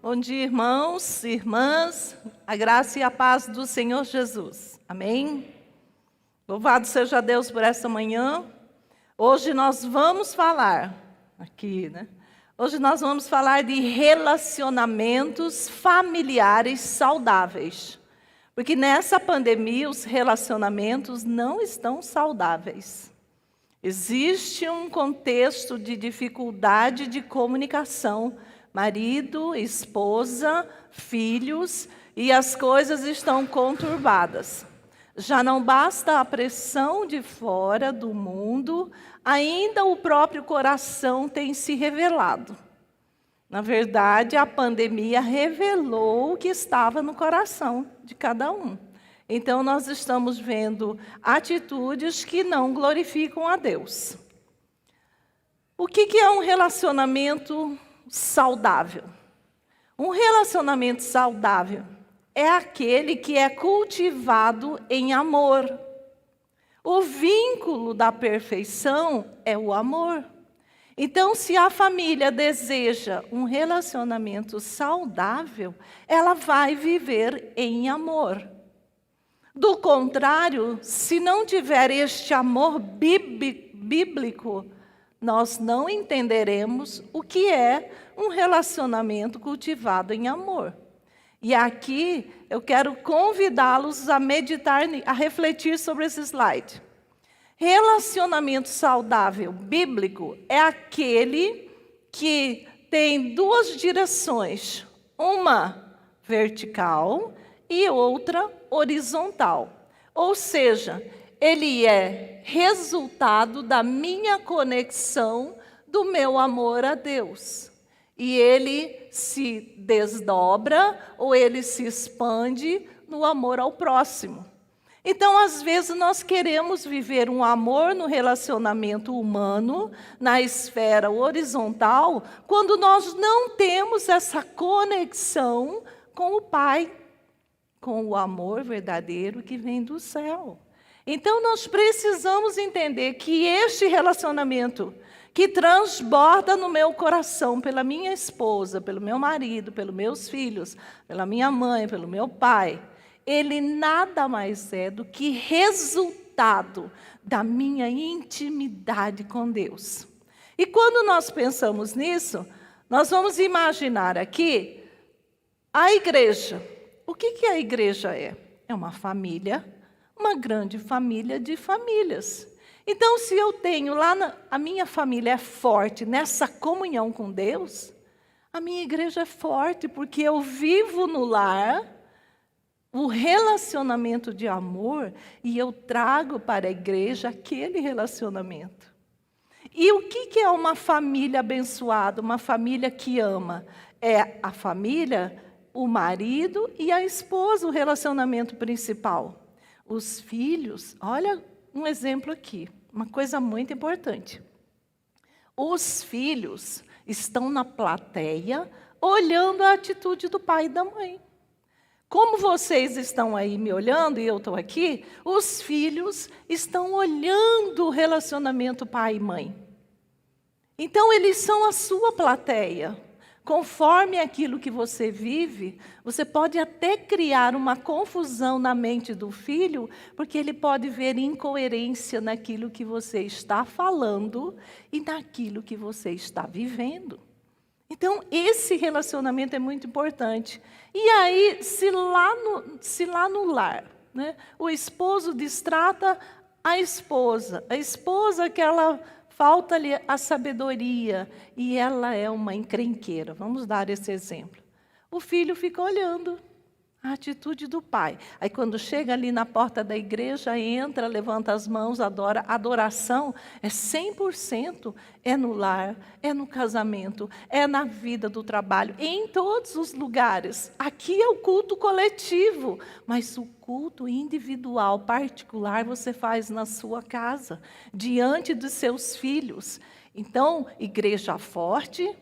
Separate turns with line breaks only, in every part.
Bom dia, irmãos e irmãs, a graça e a paz do Senhor Jesus. Amém? Louvado seja Deus por essa manhã. Hoje nós vamos falar, Hoje nós vamos falar de relacionamentos familiares saudáveis. Porque nessa pandemia os relacionamentos não estão saudáveis. Existe um contexto de dificuldade de comunicação. Marido, esposa, filhos, e as coisas estão conturbadas. Já não basta a pressão de fora do mundo, ainda o próprio coração tem se revelado. Na verdade, a pandemia revelou o que estava no coração de cada um. Então, nós estamos vendo atitudes que não glorificam a Deus. O que é um relacionamento saudável? Um relacionamento saudável é aquele que é cultivado em amor. O vínculo da perfeição é o amor. Então, se a família deseja um relacionamento saudável, ela vai viver em amor. Do contrário, se não tiver este amor bíblico, nós não entenderemos o que é um relacionamento cultivado em amor. E aqui eu quero convidá-los a meditar, a refletir sobre esse slide. Relacionamento saudável bíblico é aquele que tem duas direções, uma vertical e outra horizontal. Ou seja, ele é resultado da minha conexão, do meu amor a Deus. E ele se desdobra ou ele se expande no amor ao próximo. Então, às vezes, nós queremos viver um amor no relacionamento humano, na esfera horizontal, quando nós não temos essa conexão com o Pai, com o amor verdadeiro que vem do céu. Então, nós precisamos entender que este relacionamento que transborda no meu coração pela minha esposa, pelo meu marido, pelos meus filhos, pela minha mãe, pelo meu pai, ele nada mais é do que resultado da minha intimidade com Deus. E quando nós pensamos nisso, nós vamos imaginar aqui a igreja. O que a igreja é? É uma família, uma grande família de famílias. Então, se eu tenho a minha família é forte nessa comunhão com Deus, a minha igreja é forte, porque eu vivo no lar o relacionamento de amor e eu trago para a igreja aquele relacionamento. E o que é uma família abençoada, uma família que ama? É a família, o marido e a esposa, o relacionamento principal. Os filhos, olha um exemplo aqui, uma coisa muito importante. Os filhos estão na plateia, olhando a atitude do pai e da mãe. Como vocês estão aí me olhando e eu estou aqui, os filhos estão olhando o relacionamento pai e mãe. Então, eles são a sua plateia. Conforme aquilo que você vive, você pode até criar uma confusão na mente do filho, porque ele pode ver incoerência naquilo que você está falando e naquilo que você está vivendo. Então, esse relacionamento é muito importante. E aí, se lá no lar, né, o esposo distrata a esposa que ela falta-lhe a sabedoria e ela é uma encrenqueira. Vamos dar esse exemplo. O filho fica olhando a atitude do pai. Aí quando chega ali na porta da igreja, entra, levanta as mãos, adora. Adoração é 100%, é no lar, é no casamento, é na vida do trabalho, em todos os lugares. Aqui é o culto coletivo, mas o culto individual, particular, você faz na sua casa, diante dos seus filhos. Então, igreja forte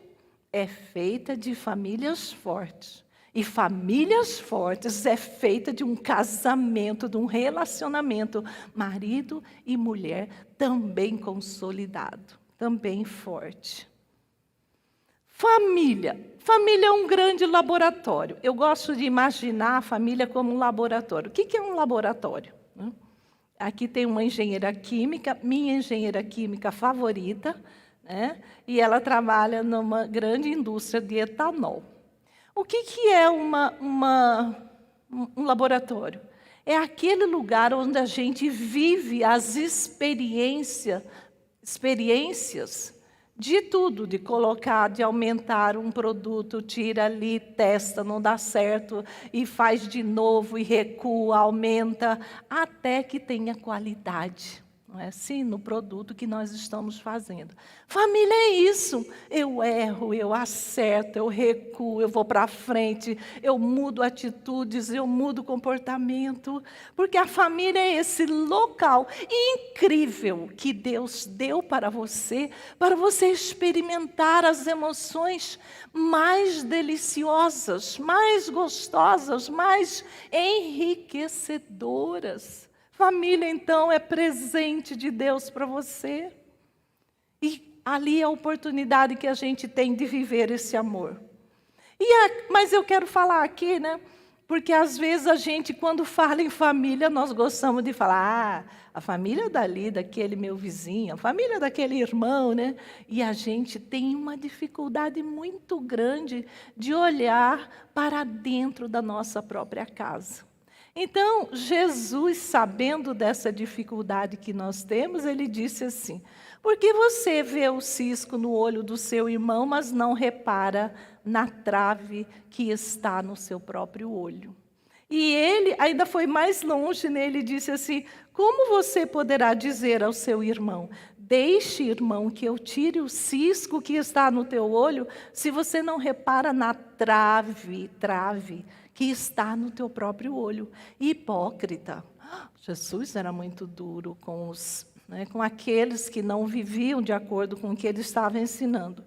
é feita de famílias fortes. E famílias fortes é feita de um casamento, de um relacionamento, marido e mulher, também consolidado, também forte. Família. Família é um grande laboratório. Eu gosto de imaginar a família como um laboratório. O que é um laboratório? Aqui tem uma engenheira química, minha engenheira química favorita, né? E ela trabalha numa grande indústria de etanol. O que é um laboratório? É aquele lugar onde a gente vive as experiências de tudo, de colocar, de aumentar um produto, tira ali, testa, não dá certo, e faz de novo, e recua, aumenta, até que tenha qualidade. Não é assim? No produto que nós estamos fazendo. Família é isso. Eu erro, eu acerto, eu recuo, eu vou para frente, eu mudo atitudes, eu mudo comportamento. Porque a família é esse local incrível que Deus deu para você experimentar as emoções mais deliciosas, mais gostosas, mais enriquecedoras. Família, então, é presente de Deus para você. E ali é a oportunidade que a gente tem de viver esse amor. Mas eu quero falar aqui, né? Porque às vezes a gente, quando fala em família, nós gostamos de falar, a família dali, daquele meu vizinho, a família daquele irmão, né? E a gente tem uma dificuldade muito grande de olhar para dentro da nossa própria casa. Então, Jesus, sabendo dessa dificuldade que nós temos, ele disse assim: por que você vê o cisco no olho do seu irmão, mas não repara na trave que está no seu próprio olho? E ele ainda foi mais longe, né? Ele disse assim: como você poderá dizer ao seu irmão, deixe, irmão, que eu tire o cisco que está no teu olho, se você não repara na trave que está no teu próprio olho? Hipócrita. Jesus era muito duro com aqueles que não viviam de acordo com o que ele estava ensinando.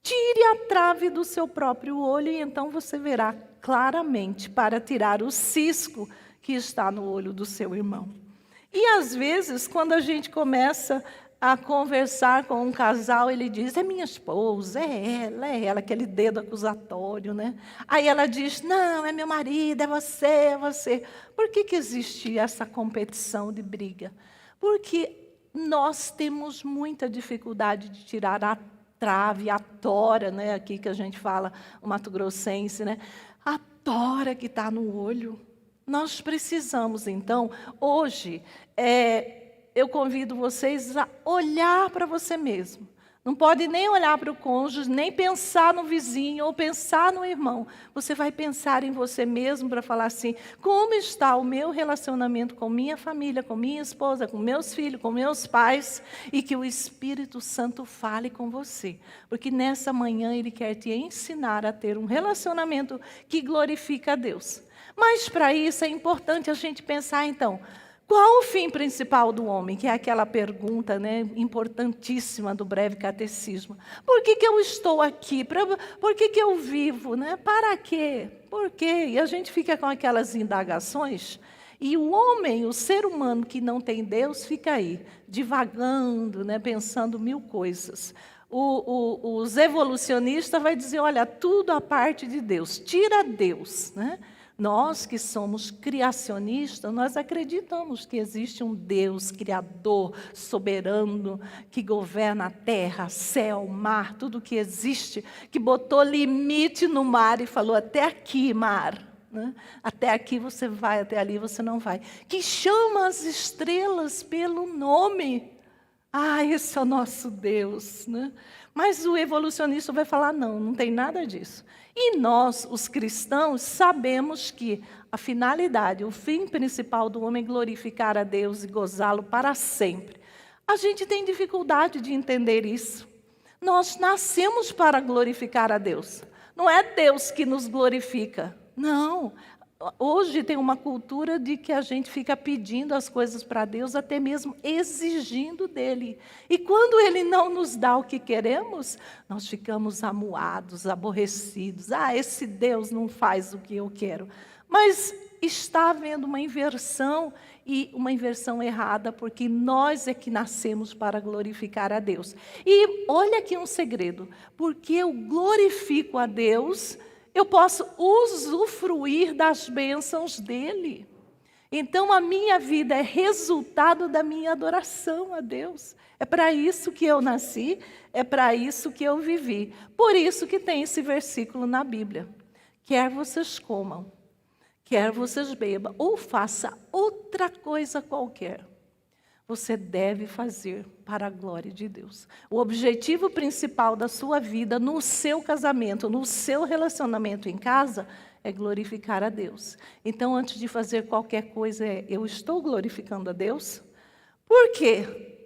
Tire a trave do seu próprio olho e então você verá claramente para tirar o cisco que está no olho do seu irmão. E às vezes, quando a gente começa a conversar com um casal, ele diz: é minha esposa, é ela, aquele dedo acusatório, né? Aí ela diz: não, é meu marido, é você. Por que existe essa competição de briga? Porque nós temos muita dificuldade de tirar a trave, a tora, né? Aqui que a gente fala, o mato-grossense, né? A tora que está no olho. Nós precisamos, então, hoje, eu convido vocês a olhar para você mesmo. Não pode nem olhar para o cônjuge, nem pensar no vizinho ou pensar no irmão. Você vai pensar em você mesmo para falar assim: como está o meu relacionamento com minha família, com minha esposa, com meus filhos, com meus pais, e que o Espírito Santo fale com você. Porque nessa manhã ele quer te ensinar a ter um relacionamento que glorifica a Deus. Mas para isso é importante a gente pensar então: qual o fim principal do homem? Que é aquela pergunta, né, importantíssima do breve catecismo. Por que eu estou aqui? Por que eu vivo? Né? Para quê? Por quê? E a gente fica com aquelas indagações. E o homem, o ser humano que não tem Deus, fica aí, divagando, né, pensando mil coisas. Os evolucionistas vão dizer: olha, tudo a parte de Deus, tira Deus, né? Nós que somos criacionistas, nós acreditamos que existe um Deus criador, soberano, que governa a terra, céu, mar, tudo que existe, que botou limite no mar e falou: até aqui, mar, né? Até aqui você vai, até ali você não vai. Que chama as estrelas pelo nome. Esse é o nosso Deus, né? Mas o evolucionista vai falar: não tem nada disso. E nós, os cristãos, sabemos que a finalidade, o fim principal do homem é glorificar a Deus e gozá-lo para sempre. A gente tem dificuldade de entender isso. Nós nascemos para glorificar a Deus. Não é Deus que nos glorifica. Não. Hoje tem uma cultura de que a gente fica pedindo as coisas para Deus, até mesmo exigindo dele. E quando ele não nos dá o que queremos, nós ficamos amuados, aborrecidos. Esse Deus não faz o que eu quero. Mas está havendo uma inversão e uma inversão errada, porque nós é que nascemos para glorificar a Deus. E olha aqui um segredo, porque eu glorifico a Deus, eu posso usufruir das bênçãos dele. Então a minha vida é resultado da minha adoração a Deus. É para isso que eu nasci, é para isso que eu vivi. Por isso que tem esse versículo na Bíblia. Quer vocês comam, quer vocês bebam, ou faça outra coisa qualquer, você deve fazer para a glória de Deus. O objetivo principal da sua vida, no seu casamento, no seu relacionamento em casa, é glorificar a Deus. Então, antes de fazer qualquer coisa, eu estou glorificando a Deus? Por quê?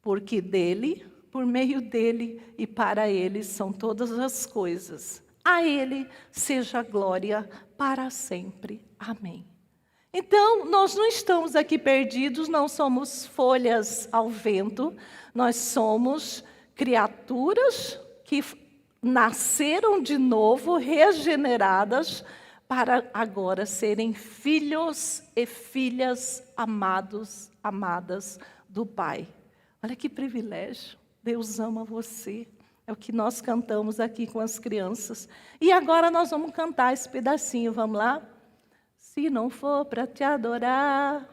Porque dele, por meio dele e para ele são todas as coisas. A ele seja a glória para sempre. Amém. Então, nós não estamos aqui perdidos, não somos folhas ao vento, nós somos criaturas que nasceram de novo, regeneradas, para agora serem filhos e filhas amadas do Pai. Olha que privilégio, Deus ama você. É o que nós cantamos aqui com as crianças. E agora nós vamos cantar esse pedacinho, vamos lá? Se não for para te adorar,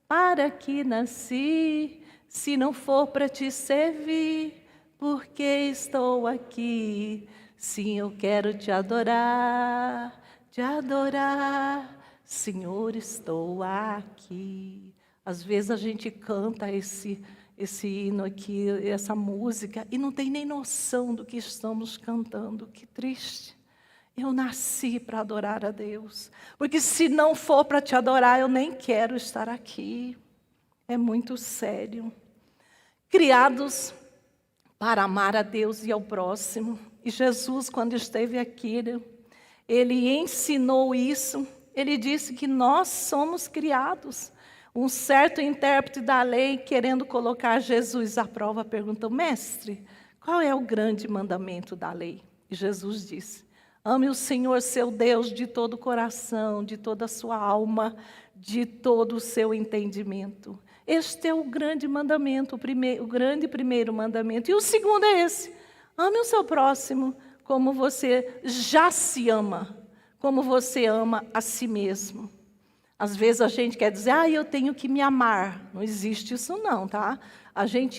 para que nasci, se não for para te servir, porque estou aqui. Sim, eu quero te adorar, Senhor, estou aqui. Às vezes a gente canta esse hino aqui, essa música, e não tem nem noção do que estamos cantando. Que triste. Eu nasci para adorar a Deus, porque se não for para te adorar, eu nem quero estar aqui. É muito sério. Criados para amar a Deus e ao próximo. E Jesus, quando esteve aqui, ele ensinou isso. Ele disse que nós somos criados. Um certo intérprete da lei, querendo colocar Jesus à prova, perguntou: mestre, qual é o grande mandamento da lei? E Jesus disse: ame o Senhor seu Deus de todo o coração, de toda a sua alma, de todo o seu entendimento. Este é o grande mandamento, o grande primeiro mandamento. E o segundo é esse: ame o seu próximo como você já se ama, como você ama a si mesmo. Às vezes a gente quer dizer: eu tenho que me amar. Não existe isso não, tá?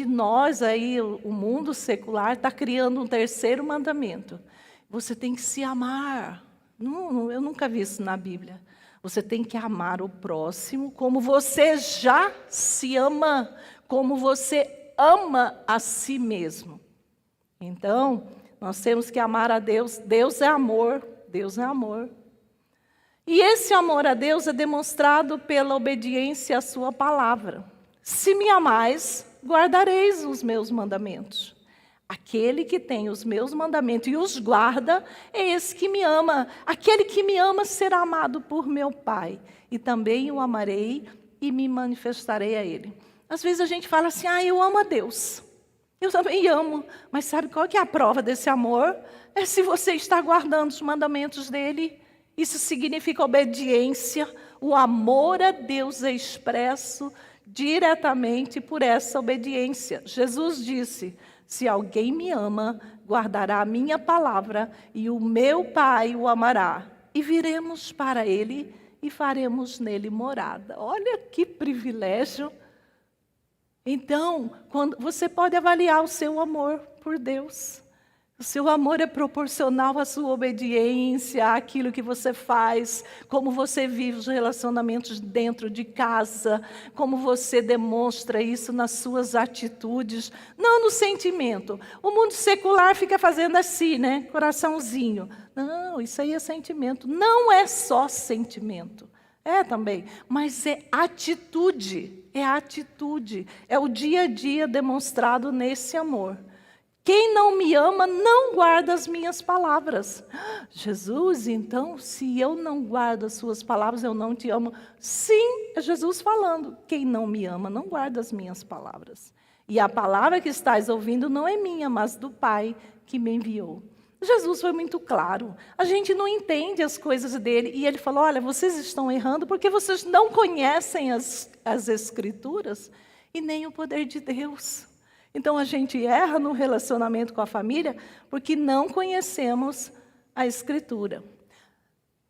Nós aí, o mundo secular, está criando um terceiro mandamento. Você tem que se amar. Não, eu nunca vi isso na Bíblia. Você tem que amar o próximo como você já se ama, como você ama a si mesmo. Então, nós temos que amar a Deus. Deus é amor. Deus é amor. E esse amor a Deus é demonstrado pela obediência à sua palavra. Se me amais, guardareis os meus mandamentos. Aquele que tem os meus mandamentos e os guarda, é esse que me ama. Aquele que me ama será amado por meu Pai. E também o amarei e me manifestarei a Ele. Às vezes a gente fala assim: eu amo a Deus. Eu também amo. Mas sabe qual que é a prova desse amor? É se você está guardando os mandamentos dEle. Isso significa obediência. O amor a Deus é expresso diretamente por essa obediência. Jesus disse: se alguém me ama, guardará a minha palavra, e o meu Pai o amará. E viremos para ele e faremos nele morada. Olha que privilégio. Então, você pode avaliar o seu amor por Deus. O seu amor é proporcional à sua obediência, àquilo que você faz, como você vive os relacionamentos dentro de casa, como você demonstra isso nas suas atitudes, não no sentimento. O mundo secular fica fazendo assim, né? Coraçãozinho. Não, isso aí é sentimento. Não é só sentimento. É também, mas é atitude. É atitude. É o dia a dia demonstrado nesse amor. Quem não me ama não guarda as minhas palavras. Jesus, então, se eu não guardo as suas palavras, eu não te amo. Sim, é Jesus falando. Quem não me ama não guarda as minhas palavras. E a palavra que estás ouvindo não é minha, mas do Pai que me enviou. Jesus foi muito claro. A gente não entende as coisas dele. E ele falou, olha, vocês estão errando porque vocês não conhecem as Escrituras e nem o poder de Deus. Então, a gente erra no relacionamento com a família porque não conhecemos a Escritura.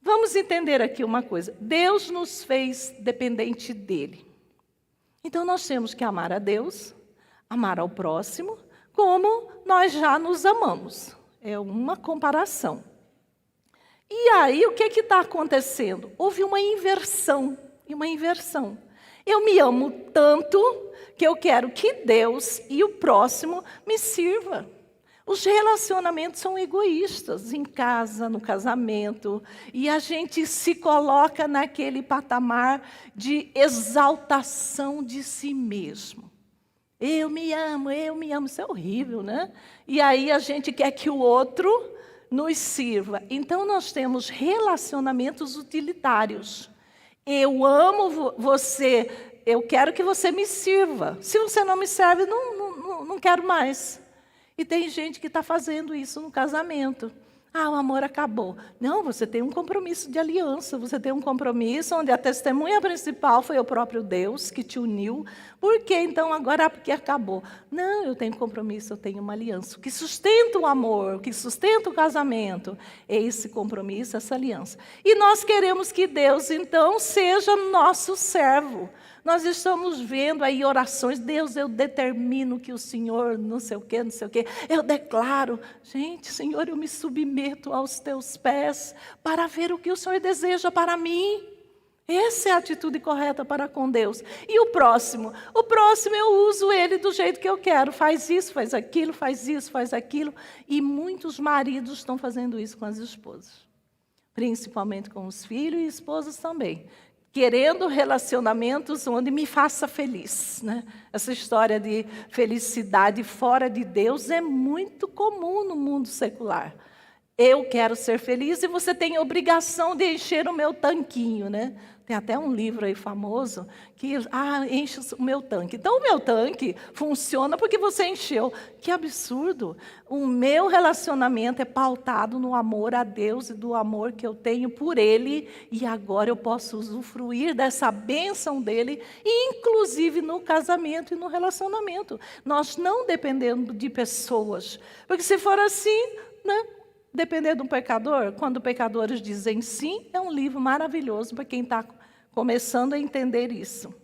Vamos entender aqui uma coisa. Deus nos fez dependente dele. Então, nós temos que amar a Deus, amar ao próximo, como nós já nos amamos. É uma comparação. E aí, o que está acontecendo? Houve uma inversão. Eu me amo tanto que eu quero que Deus e o próximo me sirva. Os relacionamentos são egoístas, em casa, no casamento, e a gente se coloca naquele patamar de exaltação de si mesmo. Eu me amo, isso é horrível, né? E aí a gente quer que o outro nos sirva. Então nós temos relacionamentos utilitários. Eu amo você, eu quero que você me sirva. Se você não me serve, não quero mais. E tem gente que está fazendo isso no casamento. Ah, o amor acabou. Não, você tem um compromisso de aliança, você tem um compromisso onde a testemunha principal foi o próprio Deus que te uniu. Por que então agora porque acabou? Não, eu tenho compromisso, eu tenho uma aliança. O que sustenta o amor, o que sustenta o casamento, é esse compromisso, essa aliança. E nós queremos que Deus, então, seja nosso servo. Nós estamos vendo aí orações, Deus, eu determino que o Senhor, não sei o quê, eu declaro, gente, Senhor, eu me submeto aos teus pés para ver o que o Senhor deseja para mim. Essa é a atitude correta para com Deus. E o próximo? O próximo eu uso ele do jeito que eu quero, faz isso, faz aquilo, faz isso, faz aquilo. E muitos maridos estão fazendo isso com as esposas, principalmente com os filhos e esposas também. Querendo relacionamentos onde me faça feliz, né? Essa história de felicidade fora de Deus é muito comum no mundo secular. Eu quero ser feliz e você tem a obrigação de encher o meu tanquinho, né? Tem até um livro aí famoso que enche o meu tanque. Então, o meu tanque funciona porque você encheu. Que absurdo! O meu relacionamento é pautado no amor a Deus e do amor que eu tenho por Ele. E agora eu posso usufruir dessa bênção dEle, inclusive no casamento e no relacionamento. Nós não dependemos de pessoas. Porque se for assim, né? Depender de um pecador, quando pecadores dizem sim, é um livro maravilhoso para quem está começando a entender isso.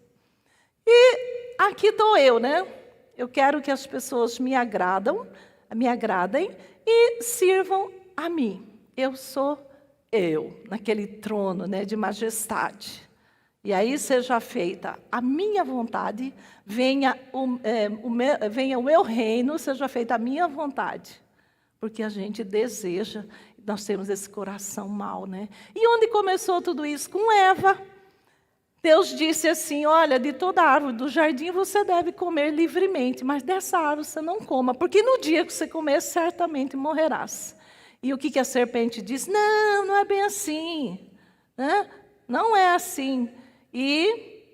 E aqui estou eu, né? Eu quero que as pessoas me agradem e sirvam a mim. Eu sou eu, naquele trono, né, de majestade. E aí seja feita a minha vontade, venha o meu reino, seja feita a minha vontade. Porque a gente deseja, nós temos esse coração mau, né? E onde começou tudo isso? Com Eva. Deus disse assim, olha, de toda árvore do jardim você deve comer livremente, mas dessa árvore você não coma, porque no dia que você comer, certamente morrerás. E o que a serpente disse? Não, não é bem assim. Né? Não é assim. E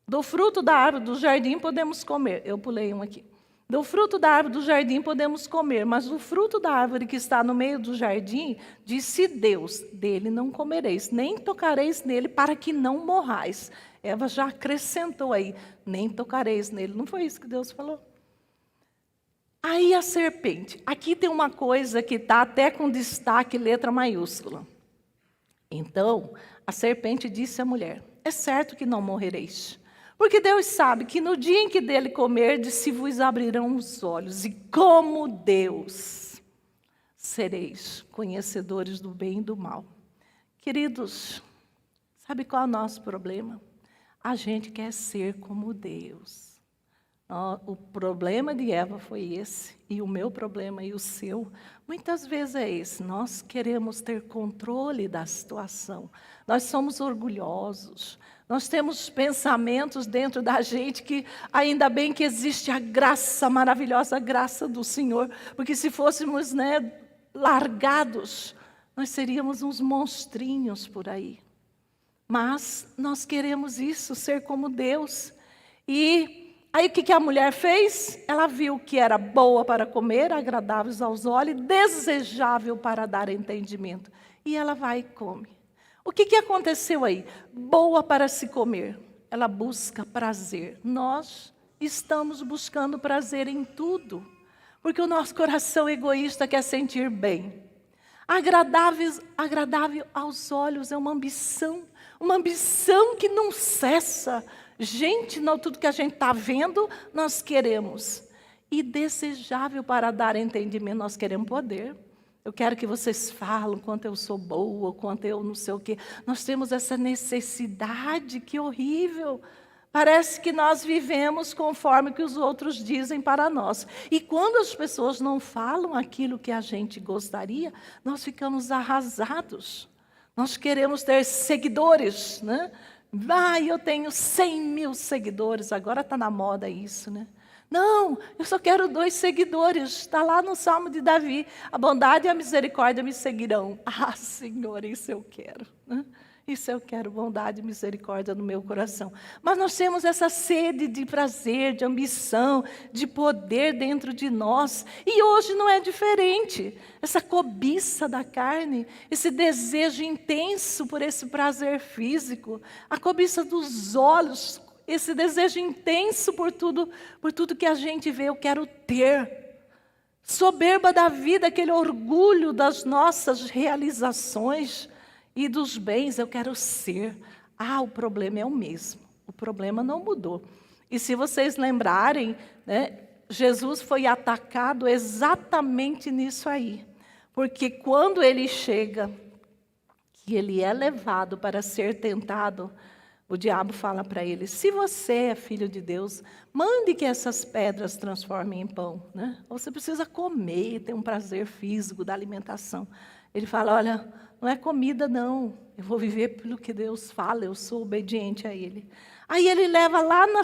do fruto da árvore do jardim podemos comer. Eu pulei um aqui. Do fruto da árvore do jardim podemos comer, mas o fruto da árvore que está no meio do jardim, disse Deus, dele não comereis, nem tocareis nele para que não morrais. Eva já acrescentou aí, nem tocareis nele. Não foi isso que Deus falou? Aí a serpente. Aqui tem uma coisa que está até com destaque, letra maiúscula. Então, a serpente disse à mulher, é certo que não morrereis. Porque Deus sabe que no dia em que dele comerdes, se vos abrirão os olhos, e como Deus sereis conhecedores do bem e do mal. Queridos, sabe qual é o nosso problema? A gente quer ser como Deus. O problema de Eva foi esse, e o meu problema e o seu, muitas vezes é esse. Nós queremos ter controle da situação. Nós somos orgulhosos. Nós temos pensamentos dentro da gente que ainda bem que existe a graça, a maravilhosa graça do Senhor. Porque se fôssemos, né, largados, nós seríamos uns monstrinhos por aí. Mas nós queremos isso, ser como Deus. E aí o que a mulher fez? Ela viu que era boa para comer, agradáveis aos olhos, desejável para dar entendimento. E ela vai e come. O que aconteceu aí? Boa para se comer. Ela busca prazer. Nós estamos buscando prazer em tudo, porque o nosso coração egoísta quer sentir bem. Agradável aos olhos é uma ambição que não cessa. Gente, não tudo que a gente está vendo, nós queremos. E desejável para dar entendimento, nós queremos poder. Eu quero que vocês falem quanto eu sou boa, quanto eu não sei o quê. Nós temos essa necessidade, que horrível. Parece que nós vivemos conforme que os outros dizem para nós. E quando as pessoas não falam aquilo que a gente gostaria, nós ficamos arrasados. Nós queremos ter seguidores, né? Eu tenho 100 mil seguidores, agora está na moda isso, né? Não, eu só quero 2 seguidores. Está lá no Salmo de Davi. A bondade e a misericórdia me seguirão. Ah, Senhor, isso eu quero. Né? Isso eu quero, bondade e misericórdia no meu coração. Mas nós temos essa sede de prazer, de ambição, de poder dentro de nós. E hoje não é diferente. Essa cobiça da carne, esse desejo intenso por esse prazer físico, a cobiça dos olhos, esse desejo intenso por tudo que a gente vê, eu quero ter. Soberba da vida, aquele orgulho das nossas realizações e dos bens, eu quero ser. O problema é o mesmo. O problema não mudou. E se vocês lembrarem, né, Jesus foi atacado exatamente nisso aí. Porque quando ele chega, que ele é levado para ser tentado, o diabo fala para ele, se você é filho de Deus, mande que essas pedras transformem em pão. Né? Você precisa comer, ter um prazer físico da alimentação. Ele fala, olha, não é comida não, eu vou viver pelo que Deus fala, eu sou obediente a Ele. Aí ele leva lá na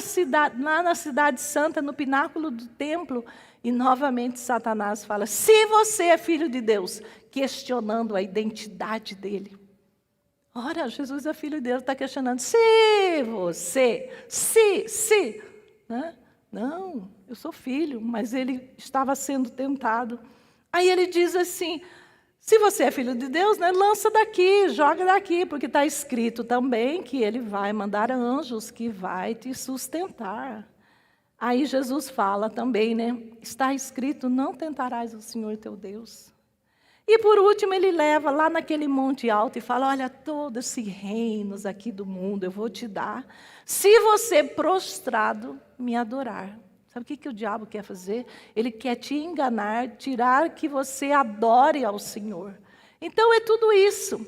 cidade santa, no pináculo do templo, e novamente Satanás fala, se você é filho de Deus, questionando a identidade dele. Ora, Jesus é filho de Deus, está questionando, se, né? Não, eu sou filho, mas ele estava sendo tentado. Aí ele diz assim, se você é filho de Deus, né, lança daqui, joga daqui, porque está escrito também que ele vai mandar anjos que vai te sustentar. Aí Jesus fala também, né, está escrito, não tentarás o Senhor teu Deus. E por último ele leva lá naquele monte alto e fala, olha, todos esses reinos aqui do mundo eu vou te dar, se você prostrado me adorar. Sabe o que o diabo quer fazer? Ele quer te enganar, tirar que você adore ao Senhor. Então é tudo isso.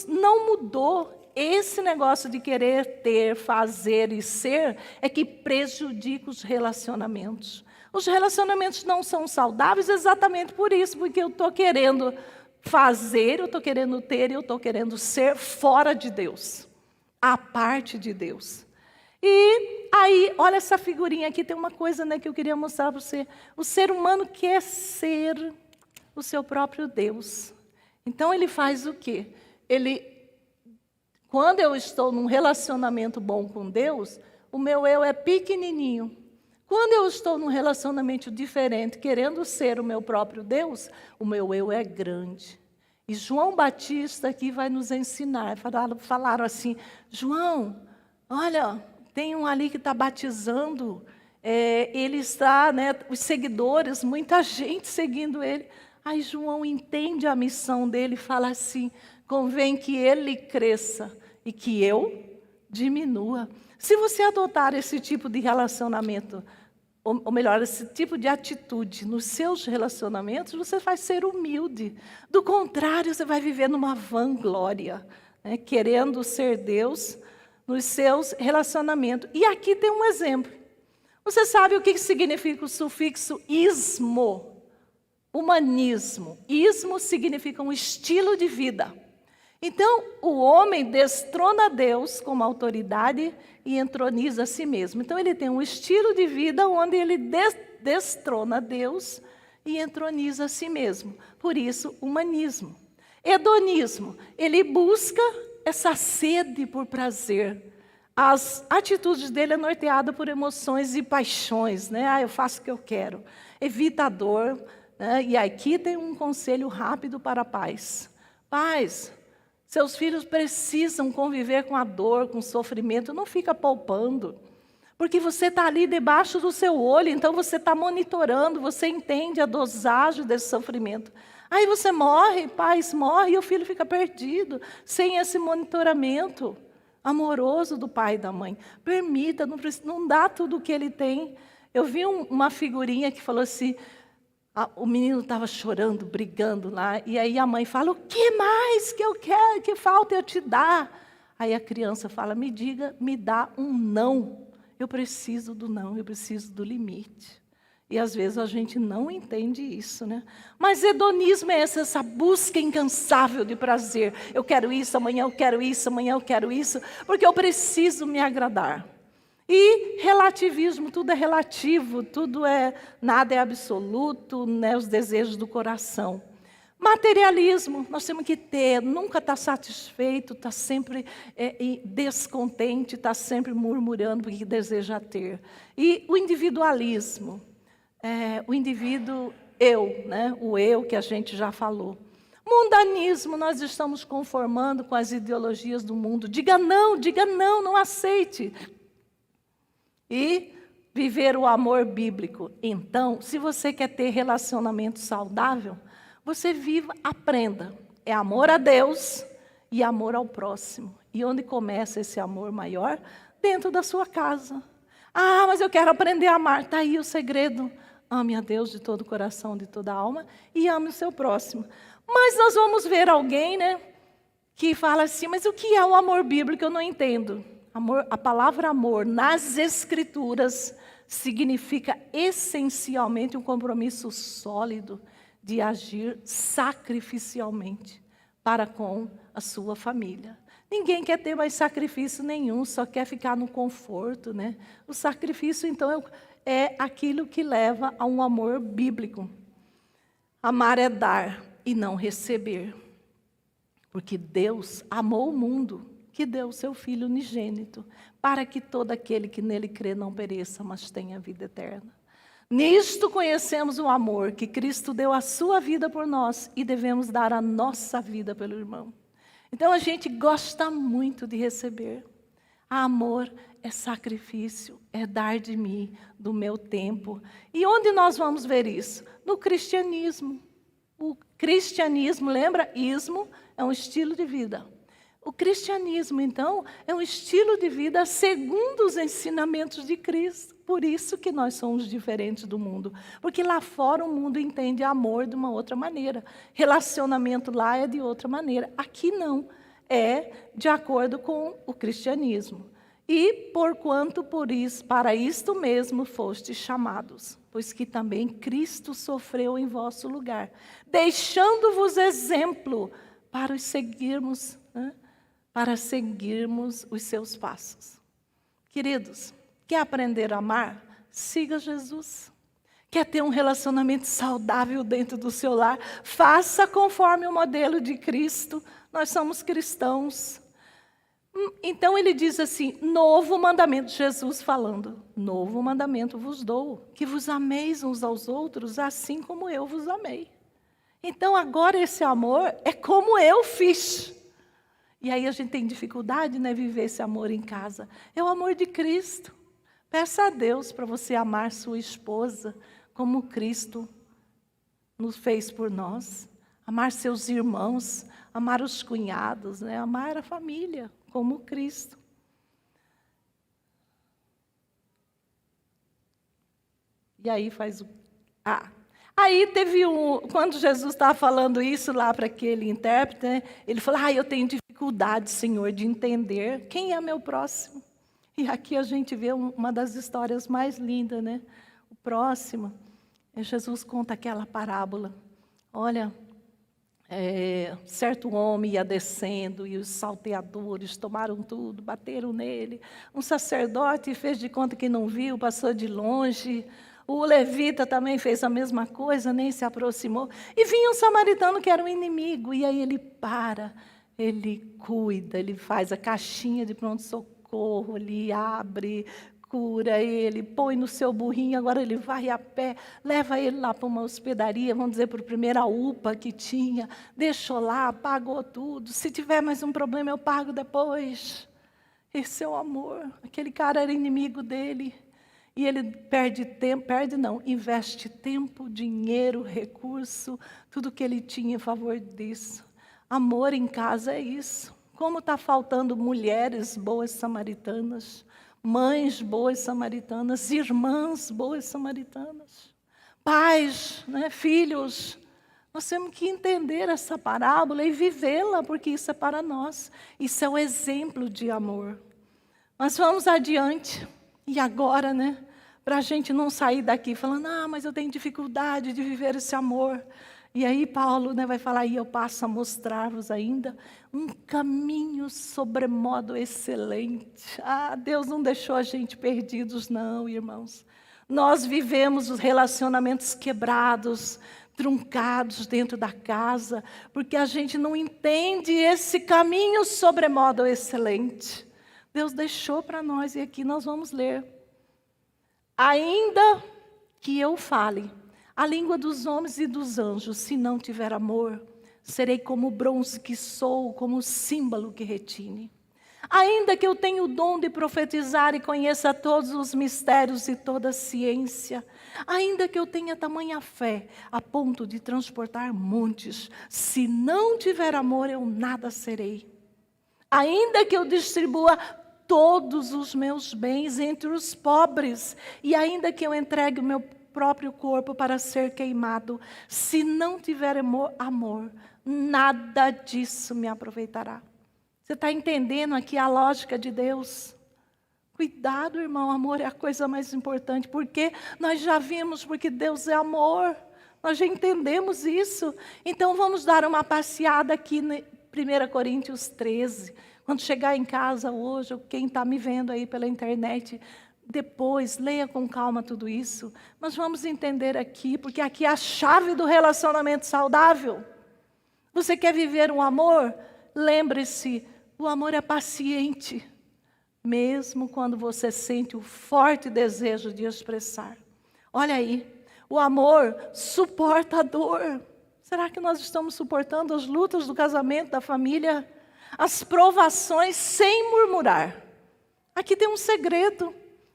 Não mudou. Esse negócio de querer ter, fazer e ser é que prejudica os relacionamentos. Os relacionamentos não são saudáveis exatamente por isso, porque eu estou querendo fazer, eu estou querendo ter, eu estou querendo ser fora de Deus, à parte de Deus. E aí, olha essa figurinha aqui, tem uma coisa, né, que eu queria mostrar para você. O ser humano quer ser o seu próprio Deus. Então ele faz o quê? Quando eu estou num relacionamento bom com Deus, o meu eu é pequenininho. Quando eu estou num relacionamento diferente, querendo ser o meu próprio Deus, o meu eu é grande. E João Batista aqui vai nos ensinar. Falaram assim, João, olha, tem um ali que está batizando, ele está, né, os seguidores, muita gente seguindo ele. Aí João entende a missão dele e fala assim, convém que ele cresça e que eu diminua. Se você adotar esse tipo de relacionamento, ou melhor, esse tipo de atitude nos seus relacionamentos, você vai ser humilde. Do contrário, você vai viver numa vanglória, né, querendo ser Deus nos seus relacionamentos. E aqui tem um exemplo. Você sabe o que significa o sufixo ismo? Humanismo. Ismo significa um estilo de vida. Então, o homem destrona Deus como autoridade e entroniza a si mesmo. Então, ele tem um estilo de vida onde ele destrona Deus e entroniza a si mesmo. Por isso, humanismo. Hedonismo. Ele busca essa sede por prazer. as atitudes dele é norteada por emoções e paixões, né? Ah, eu faço o que eu quero. Evita a dor, né? E aqui tem um conselho rápido para pais. Pais, seus filhos precisam conviver com a dor, com o sofrimento, não fica poupando. Porque você está ali debaixo do seu olho, então você está monitorando, você entende a dosagem desse sofrimento. Aí você morre, pais morrem, e o filho fica perdido, sem esse monitoramento amoroso do pai e da mãe. Permita, não dá tudo o que ele tem. Eu vi uma figurinha que falou assim, o menino estava chorando, brigando lá, e aí a mãe fala, o que mais que eu quero, que falta eu te dar? Aí a criança fala, me diga, me dá um não. Eu preciso do não, eu preciso do limite. E às vezes a gente não entende isso, né? Mas hedonismo é essa busca incansável de prazer. Eu quero isso, amanhã eu quero isso, amanhã eu quero isso, porque eu preciso me agradar. E relativismo, tudo é relativo, nada é absoluto, né? Os desejos do coração. Materialismo, nós temos que ter, nunca está satisfeito, está sempre descontente, está sempre murmurando porque deseja ter. E o individualismo, o indivíduo eu, né? O eu que a gente já falou. Mundanismo, nós estamos conformando com as ideologias do mundo. Diga não, não aceite. E viver o amor bíblico. Então, se você quer ter relacionamento saudável, você aprenda. É amor a Deus e amor ao próximo. E onde começa esse amor maior? Dentro da sua casa. Ah, mas eu quero aprender a amar. Está aí o segredo. Ame a Deus de todo o coração, de toda a alma e ame o seu próximo. Mas nós vamos ver alguém, né, que fala assim, mas o que é o amor bíblico? Eu não entendo. A palavra amor nas Escrituras significa essencialmente um compromisso sólido de agir sacrificialmente para com a sua família. Ninguém quer ter mais sacrifício nenhum, só quer ficar no conforto, né? O sacrifício, então, é aquilo que leva a um amor bíblico. Amar é dar e não receber. Porque Deus amou o mundo, que deu o seu Filho unigênito, para que todo aquele que nele crê não pereça, mas tenha vida eterna. Nisto conhecemos o amor, que Cristo deu a sua vida por nós e devemos dar a nossa vida pelo irmão. Então a gente gosta muito de receber. Amor é sacrifício, é dar de mim, do meu tempo. E onde nós vamos ver isso? No cristianismo. O cristianismo, lembra? Ismo é um estilo de vida. O cristianismo, então, é um estilo de vida segundo os ensinamentos de Cristo. Por isso que nós somos diferentes do mundo. Porque lá fora o mundo entende amor de uma outra maneira. Relacionamento lá é de outra maneira. Aqui não. É de acordo com o cristianismo. E porquanto por isso, para isto mesmo fostes chamados, pois que também Cristo sofreu em vosso lugar, deixando-vos exemplo para seguirmos, né? Para seguirmos os seus passos. Queridos, quer aprender a amar? Siga Jesus. Quer ter um relacionamento saudável dentro do seu lar? Faça conforme o modelo de Cristo. Nós somos cristãos. Então ele diz assim, novo mandamento, Jesus falando, novo mandamento vos dou, que vos ameis uns aos outros, assim como eu vos amei. Então agora esse amor é como eu fiz. E aí a gente tem dificuldade, né, viver esse amor em casa. É o amor de Cristo. Peça a Deus para você amar sua esposa como Cristo nos fez por nós. Amar seus irmãos, amar os cunhados, né, amar a família como Cristo. E aí faz o... Aí teve quando Jesus estava falando isso lá para aquele intérprete, né, ele falou, eu tenho dificuldade, Senhor, de entender quem é meu próximo. E aqui a gente vê uma das histórias mais lindas, né? O próximo, Jesus conta aquela parábola. Olha, certo homem ia descendo e os salteadores tomaram tudo, bateram nele. Um sacerdote fez de conta que não viu, passou de longe. O levita também fez a mesma coisa, nem se aproximou. E vinha um samaritano que era um inimigo, e aí ele para, ele cuida, ele faz a caixinha de pronto-socorro, socorro ali, abre, cura ele, põe no seu burrinho, agora ele vai a pé, leva ele lá para uma hospedaria, vamos dizer, para a primeira UPA que tinha, deixou lá, pagou tudo. Se tiver mais um problema, eu pago depois. Esse é o amor. Aquele cara era inimigo dele. E ele perde tempo, investe tempo, dinheiro, recurso, tudo que ele tinha em favor disso. Amor em casa é isso. Como está faltando mulheres boas samaritanas, mães boas samaritanas, irmãs boas samaritanas, pais, né, filhos. Nós temos que entender essa parábola e vivê-la, porque isso é para nós. Isso é o exemplo de amor. Mas vamos adiante. E agora, né? Para a gente não sair daqui falando, mas eu tenho dificuldade de viver esse amor. E aí Paulo, né, vai falar, e eu passo a mostrar-vos ainda um caminho sobremodo excelente. Deus não deixou a gente perdidos, não, irmãos. Nós vivemos os relacionamentos quebrados, truncados dentro da casa, porque a gente não entende esse caminho sobremodo excelente. Deus deixou para nós, e aqui nós vamos ler. Ainda que eu fale a língua dos homens e dos anjos, se não tiver amor, serei como o bronze que sou, como o símbolo que retine. Ainda que eu tenha o dom de profetizar e conheça todos os mistérios e toda a ciência, ainda que eu tenha tamanha fé, a ponto de transportar montes, se não tiver amor, eu nada serei. Ainda que eu distribua todos os meus bens entre os pobres, e ainda que eu entregue o meu próprio corpo para ser queimado, se não tiver amor, nada disso me aproveitará. Você está entendendo aqui a lógica de Deus? Cuidado, irmão, amor é a coisa mais importante, porque nós já vimos, porque Deus é amor, nós já entendemos isso. Então vamos dar uma passeada aqui em 1 Coríntios 13, quando chegar em casa hoje, ou quem está me vendo aí pela internet, depois, leia com calma tudo isso. Mas vamos entender aqui, porque aqui é a chave do relacionamento saudável. Você quer viver um amor? Lembre-se, o amor é paciente, mesmo quando você sente o forte desejo de expressar. Olha aí, o amor suporta a dor. Será que nós estamos suportando as lutas do casamento, da família? As provações sem murmurar. Aqui tem um segredo.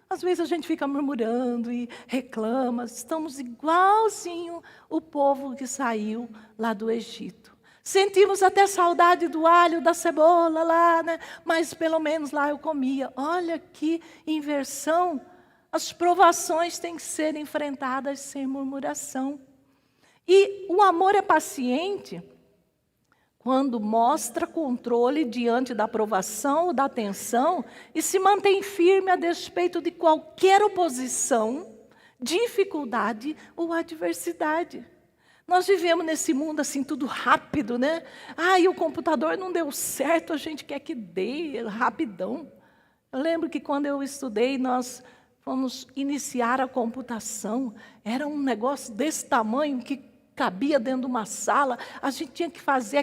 Às vezes a gente fica murmurando e reclama. Estamos igualzinho o povo que saiu lá do Egito. Sentimos até saudade do alho, da cebola lá, né? Mas pelo menos lá eu comia. Olha que inversão. As provações têm que ser enfrentadas sem murmuração. E o amor é paciente quando mostra controle diante da provação ou da tensão e se mantém firme a despeito de qualquer oposição, dificuldade ou adversidade. Nós vivemos nesse mundo assim, tudo rápido, né? E o computador não deu certo, a gente quer que dê rapidão. Eu lembro que quando eu estudei, nós fomos iniciar a computação, era um negócio desse tamanho que cabia dentro de uma sala, a gente tinha que fazer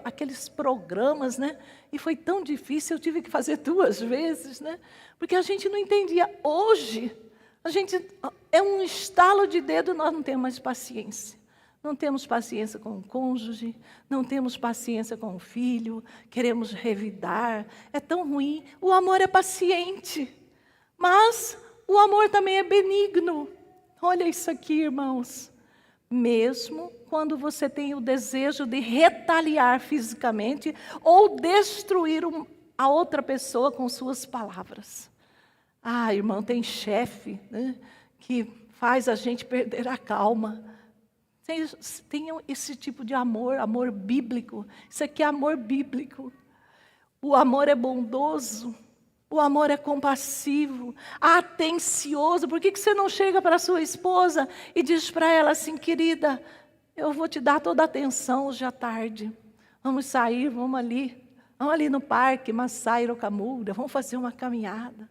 aqueles programas, né? E foi tão difícil, eu tive que fazer 2 vezes, né? Porque a gente não entendia. Hoje, é um estalo de dedo, nós não temos mais paciência. Não temos paciência com o cônjuge, não temos paciência com o filho, queremos revidar, é tão ruim. O amor é paciente, mas o amor também é benigno. Olha isso aqui, irmãos. Mesmo quando você tem o desejo de retaliar fisicamente ou destruir a outra pessoa com suas palavras. Irmão, tem chefe, né, que faz a gente perder a calma. Tenham esse tipo de amor, amor bíblico. Isso aqui é amor bíblico. O amor é bondoso. O amor é compassivo, atencioso. Por que você não chega para a sua esposa e diz para ela assim, querida, eu vou te dar toda a atenção hoje à tarde. Vamos sair, vamos ali no parque, Massairo Camura, vamos fazer uma caminhada.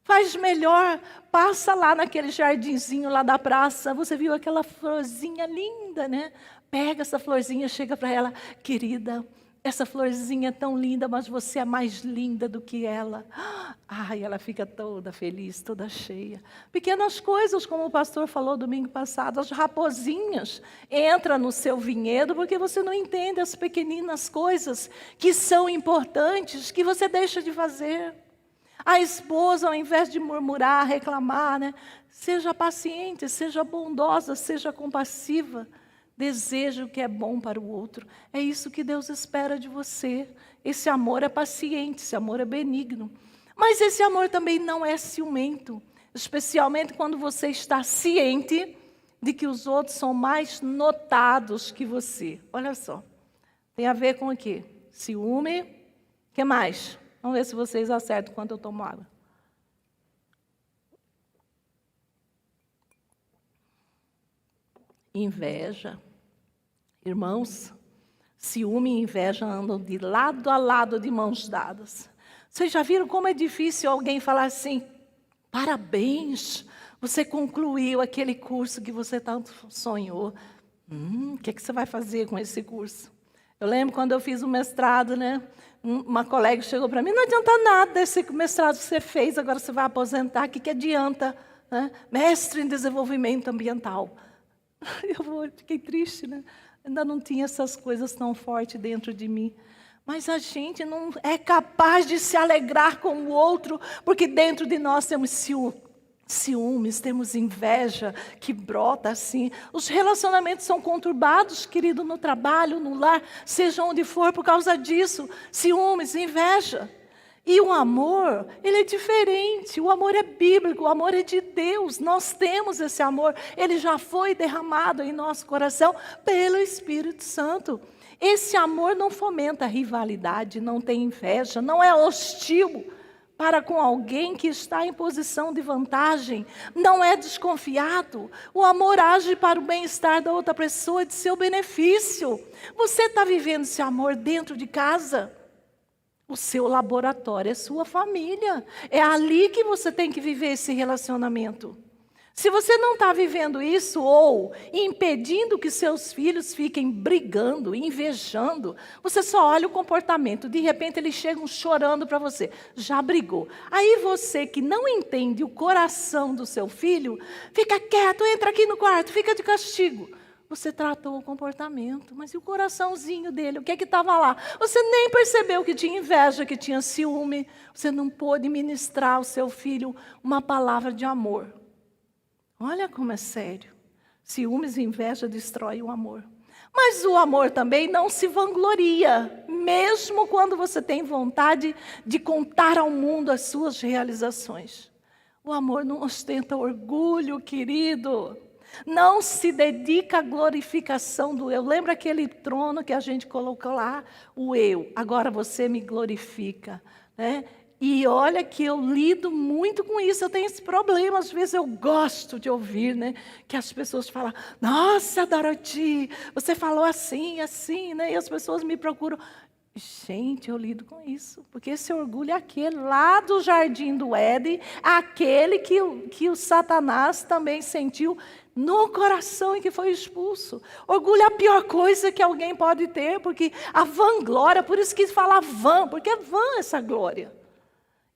Faz melhor, passa lá naquele jardinzinho lá da praça, você viu aquela florzinha linda, né? Pega essa florzinha, chega para ela, querida, essa florzinha é tão linda, mas você é mais linda do que ela. Ai, ela fica toda feliz, toda cheia. Pequenas coisas, como o pastor falou domingo passado, as raposinhas entram no seu vinhedo porque você não entende as pequeninas coisas que são importantes, que você deixa de fazer. A esposa, ao invés de murmurar, reclamar, né? Seja paciente, seja bondosa, seja compassiva. Deseja o que é bom para o outro. É isso que Deus espera de você. Esse amor é paciente, esse amor é benigno. Mas esse amor também não é ciumento. Especialmente quando você está ciente de que os outros são mais notados que você. Olha só. Tem a ver com o quê? Ciúme. O que mais? Vamos ver se vocês acertam quando eu tomo água. Inveja. Irmãos, ciúme e inveja andam de lado a lado, de mãos dadas. Vocês já viram como é difícil alguém falar assim: parabéns, você concluiu aquele curso que você tanto sonhou. O que você vai fazer com esse curso? Eu lembro quando eu fiz o mestrado, né? Uma colega chegou para mim: não adianta nada esse mestrado que você fez, agora você vai aposentar, o que adianta? Né? Mestre em desenvolvimento ambiental. Eu fiquei triste, né? Ainda não tinha essas coisas tão fortes dentro de mim. Mas a gente não é capaz de se alegrar com o outro, porque dentro de nós temos ciúmes, temos inveja que brota assim. Os relacionamentos são conturbados, querido, no trabalho, no lar, seja onde for, por causa disso. Ciúmes, inveja. E o amor, ele é diferente, o amor é bíblico, o amor é de Deus, nós temos esse amor, ele já foi derramado em nosso coração pelo Espírito Santo. Esse amor não fomenta rivalidade, não tem inveja, não é hostil para com alguém que está em posição de vantagem, não é desconfiado. O amor age para o bem-estar da outra pessoa, de seu benefício. Você está vivendo esse amor dentro de casa? O seu laboratório é sua família. É ali que você tem que viver esse relacionamento. Se você não está vivendo isso ou impedindo que seus filhos fiquem brigando, invejando, você só olha o comportamento. De repente eles chegam chorando para você. Já brigou. Aí você que não entende o coração do seu filho, fica quieto, entra aqui no quarto, fica de castigo. Você tratou o comportamento, mas e o coraçãozinho dele? O que é que estava lá? Você nem percebeu que tinha inveja, que tinha ciúme. Você não pôde ministrar ao seu filho uma palavra de amor. Olha como é sério. Ciúmes e inveja destroem o amor. Mas o amor também não se vangloria, mesmo quando você tem vontade de contar ao mundo as suas realizações. O amor não ostenta orgulho, querido. Não se dedica à glorificação do eu. Lembra aquele trono que a gente colocou lá? O eu. Agora você me glorifica, né? E olha que eu lido muito com isso, eu tenho esse problema, às vezes eu gosto de ouvir, né? Que as pessoas falam: nossa, Dorothy, você falou assim, assim, né? E as pessoas me procuram. Gente, eu lido com isso, porque esse orgulho é aquele lá do jardim do Éden, aquele que o Satanás também sentiu no coração e que foi expulso. Orgulho é a pior coisa que alguém pode ter, porque a vanglória, por isso que fala vã, porque é vã essa glória.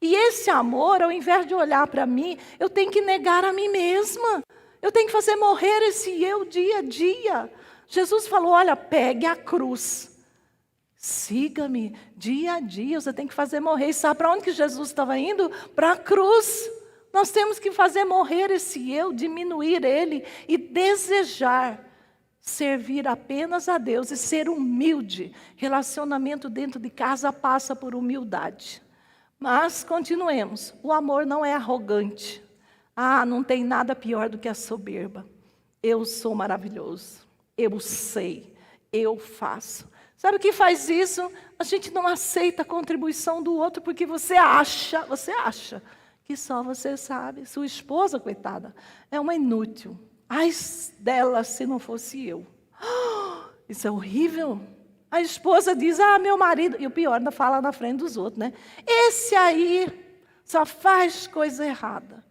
E esse amor, ao invés de olhar para mim, eu tenho que negar a mim mesma. Eu tenho que fazer morrer esse eu dia a dia. Jesus falou: olha, pegue a cruz. Siga-me dia a dia, você tem que fazer morrer. E sabe para onde que Jesus estava indo? Para a cruz. Nós temos que fazer morrer esse eu, diminuir ele e desejar servir apenas a Deus e ser humilde. Relacionamento dentro de casa passa por humildade. Mas continuemos, o amor não é arrogante. Não tem nada pior do que a soberba. Eu sou maravilhoso, eu sei, eu faço. Sabe o que faz isso? A gente não aceita a contribuição do outro porque você acha que só você sabe. Sua esposa, coitada, é uma inútil. Ai dela se não fosse eu. Isso é horrível. A esposa diz: meu marido, e o pior, ainda fala na frente dos outros, né? Esse aí só faz coisa errada.